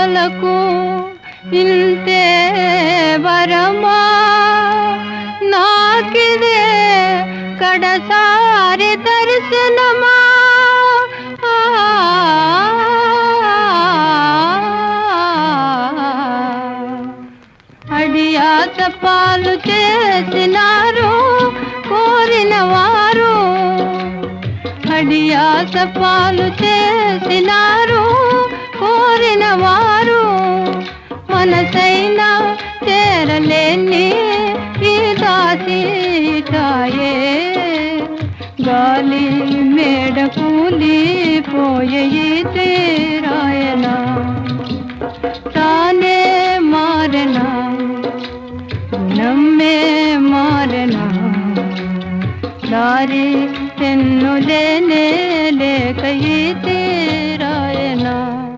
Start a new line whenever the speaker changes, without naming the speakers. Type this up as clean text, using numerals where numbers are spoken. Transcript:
ఆశలకు ఇంతే వరమా, నాకిదే కడసారి దర్శనమా. అడియాస పాలు చేసినారు కోరిన వారు, అడియాస పాలు చేసినారు కోరిన వారు. మనసే